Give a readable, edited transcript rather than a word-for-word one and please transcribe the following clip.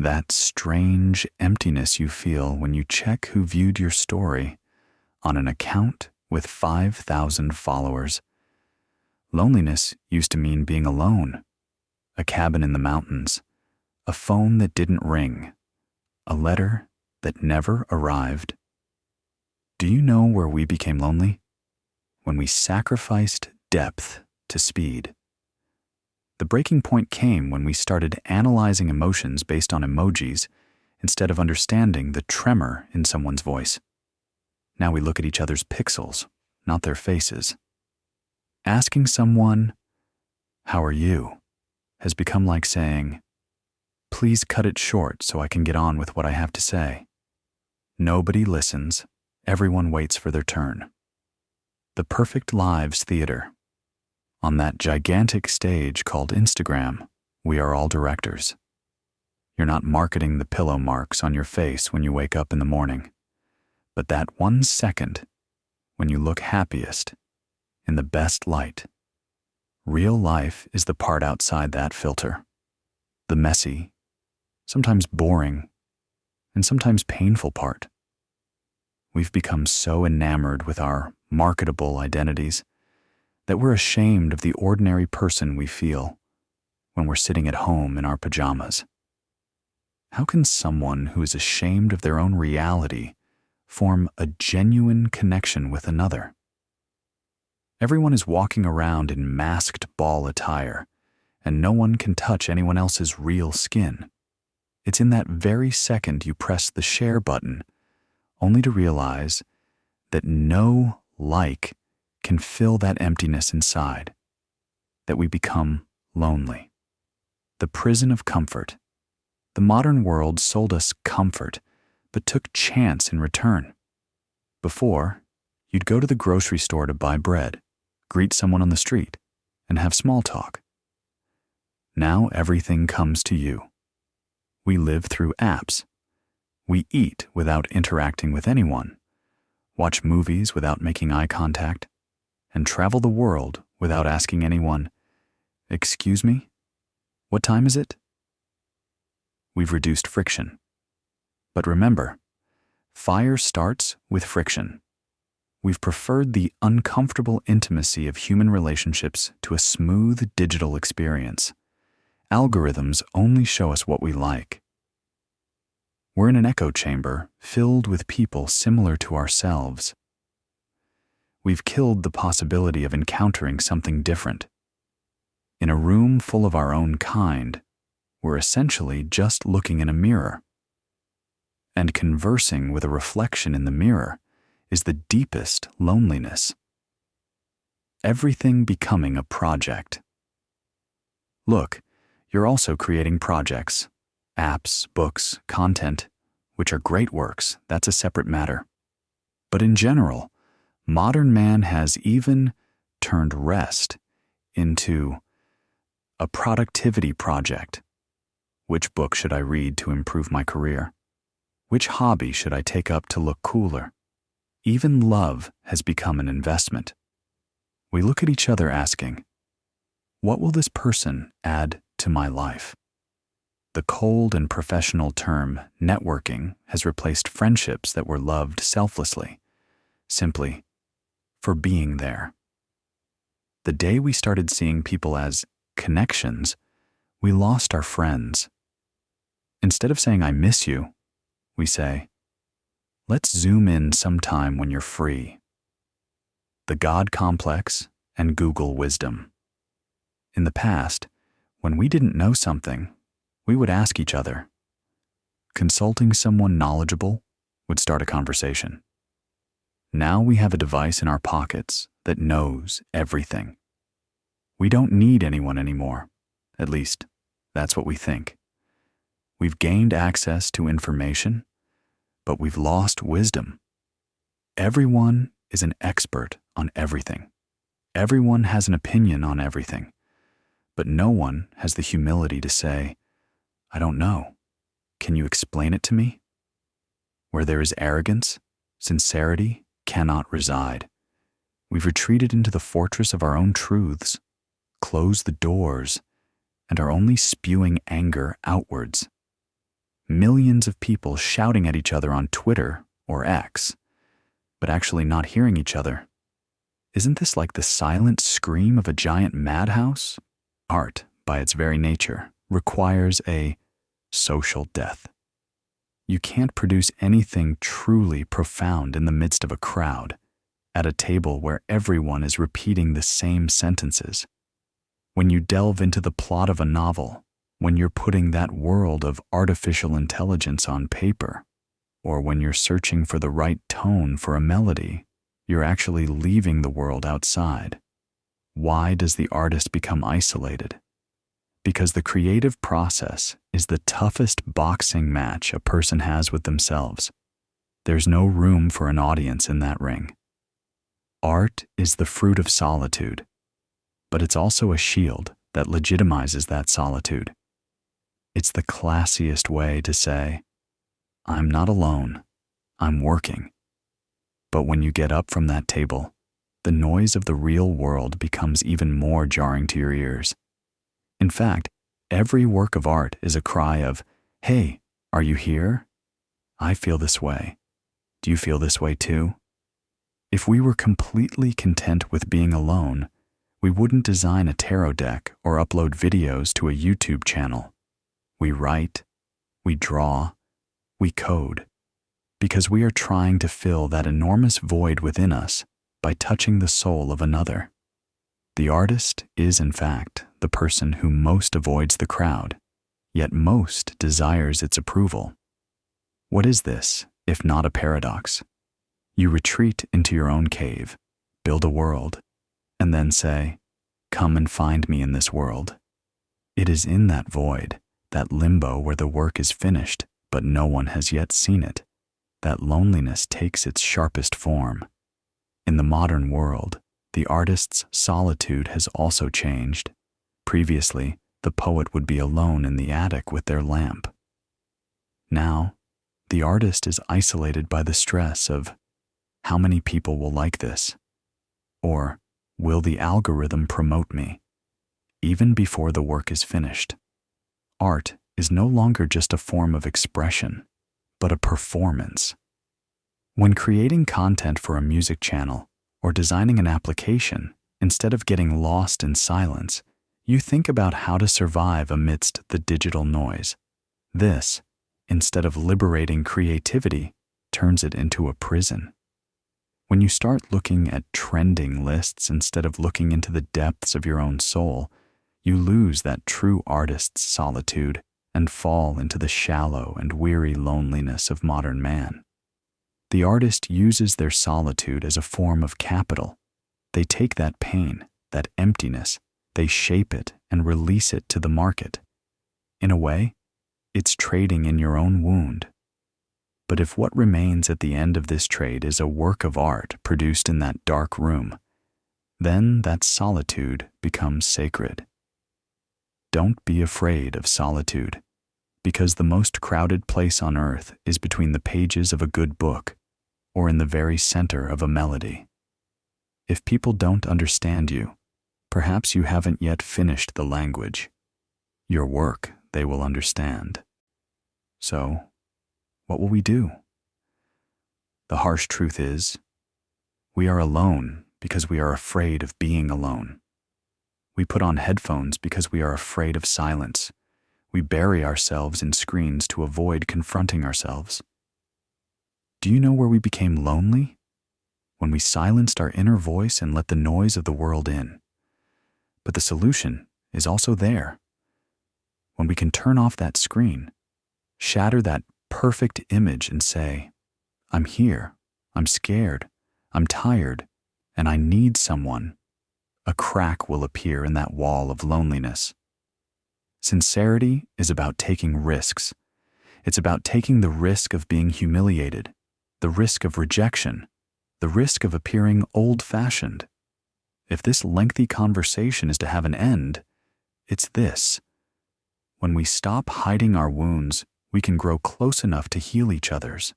That strange emptiness you feel when you check who viewed your story on an account with 5,000 followers. Loneliness used to mean being alone, a cabin in the mountains, a phone that didn't ring, a letter that never arrived. Do you know where we became lonely? When we sacrificed depth to speed. The breaking point came when we started analyzing emotions based on emojis instead of understanding the tremor in someone's voice. Now we look at each other's pixels, not their faces. Asking someone, "How are you?" has become like saying, "Please cut it short so I can get on with what I have to say." Nobody listens. Everyone waits for their turn. The perfect lives theater. On that gigantic stage called Instagram, we are all directors. You're not marketing the pillow marks on your face when you wake up in the morning, but that 1 second when you look happiest, in the best light. Real life is the part outside that filter. The messy, sometimes boring, and sometimes painful part. We've become so enamored with our marketable identities that we're ashamed of the ordinary person we feel when we're sitting at home in our pajamas. How can someone who is ashamed of their own reality form a genuine connection with another? Everyone is walking around in masked ball attire, and no one can touch anyone else's real skin. It's in that very second you press the share button, only to realize that no like can fill that emptiness inside, that we become lonely. The prison of comfort. The modern world sold us comfort, but took chance in return. Before, you'd go to the grocery store to buy bread, greet someone on the street, and have small talk. Now everything comes to you. We live through apps. We eat without interacting with anyone, watch movies without making eye contact, and travel the world without asking anyone, "Excuse me? What time is it?" We've reduced friction. But remember, fire starts with friction. We've preferred the uncomfortable intimacy of human relationships to a smooth digital experience. Algorithms only show us what we like. We're in an echo chamber filled with people similar to ourselves. We've killed the possibility of encountering something different. In a room full of our own kind, we're essentially just looking in a mirror. And conversing with a reflection in the mirror is the deepest loneliness. Everything becoming a project. Look, you're also creating projects, apps, books, content, which are great works. That's a separate matter. But in general, modern man has even turned rest into a productivity project. Which book should I read to improve my career? Which hobby should I take up to look cooler? Even love has become an investment. We look at each other asking, what will this person add to my life? The cold and professional term networking has replaced friendships that were loved selflessly, simply for being there. The day we started seeing people as connections, we lost our friends. Instead of saying, "I miss you," we say, "Let's zoom in sometime when you're free." The God complex and Google wisdom. In the past, when we didn't know something, we would ask each other. Consulting someone knowledgeable would start a conversation. Now we have a device in our pockets that knows everything. We don't need anyone anymore. At least, that's what we think. We've gained access to information, but we've lost wisdom. Everyone is an expert on everything. Everyone has an opinion on everything, but no one has the humility to say, "I don't know. Can you explain it to me?" Where there is arrogance, sincerity cannot reside. We've retreated into the fortress of our own truths, closed the doors, and are only spewing anger outwards. Millions of people shouting at each other on Twitter or X, but actually not hearing each other. Isn't this like the silent scream of a giant madhouse? Art, by its very nature, requires a social death. You can't produce anything truly profound in the midst of a crowd, at a table where everyone is repeating the same sentences. When you delve into the plot of a novel, when you're putting that world of artificial intelligence on paper, or when you're searching for the right tone for a melody, you're actually leaving the world outside. Why does the artist become isolated? Because the creative process is the toughest boxing match a person has with themselves. There's no room for an audience in that ring. Art is the fruit of solitude, but it's also a shield that legitimizes that solitude. It's the classiest way to say, I'm not alone, I'm working. But when you get up from that table, the noise of the real world becomes even more jarring to your ears. In fact, every work of art is a cry of, hey, are you here? I feel this way. Do you feel this way too? If we were completely content with being alone, we wouldn't design a tarot deck or upload videos to a YouTube channel. We write, we draw, we code, because we are trying to fill that enormous void within us by touching the soul of another. The artist is, in fact, the person who most avoids the crowd, yet most desires its approval. What is this, if not a paradox? You retreat into your own cave, build a world, and then say, come and find me in this world. It is in that void, that limbo where the work is finished, but no one has yet seen it, that loneliness takes its sharpest form. In the modern world, the artist's solitude has also changed. Previously, the poet would be alone in the attic with their lamp. Now, the artist is isolated by the stress of, how many people will like this? Or, will the algorithm promote me? Even before the work is finished. Art is no longer just a form of expression, but a performance. When creating content for a music channel or designing an application, instead of getting lost in silence, you think about how to survive amidst the digital noise. This, instead of liberating creativity, turns it into a prison. When you start looking at trending lists instead of looking into the depths of your own soul, you lose that true artist's solitude and fall into the shallow and weary loneliness of modern man. The artist uses their solitude as a form of capital. They take that pain, that emptiness, they shape it and release it to the market. In a way, it's trading in your own wound. But if what remains at the end of this trade is a work of art produced in that dark room, then that solitude becomes sacred. Don't be afraid of solitude, because the most crowded place on earth is between the pages of a good book or in the very center of a melody. If people don't understand you, perhaps you haven't yet finished the language. Your work they will understand. So, what will we do? The harsh truth is, we are alone because we are afraid of being alone. We put on headphones because we are afraid of silence. We bury ourselves in screens to avoid confronting ourselves. Do you know where we became lonely? When we silenced our inner voice and let the noise of the world in. But the solution is also there. When we can turn off that screen, shatter that perfect image and say, I'm here, I'm scared, I'm tired, and I need someone, a crack will appear in that wall of loneliness. Sincerity is about taking risks. It's about taking the risk of being humiliated, the risk of rejection, the risk of appearing old-fashioned. If this lengthy conversation is to have an end, it's this. When we stop hiding our wounds, we can grow close enough to heal each other's.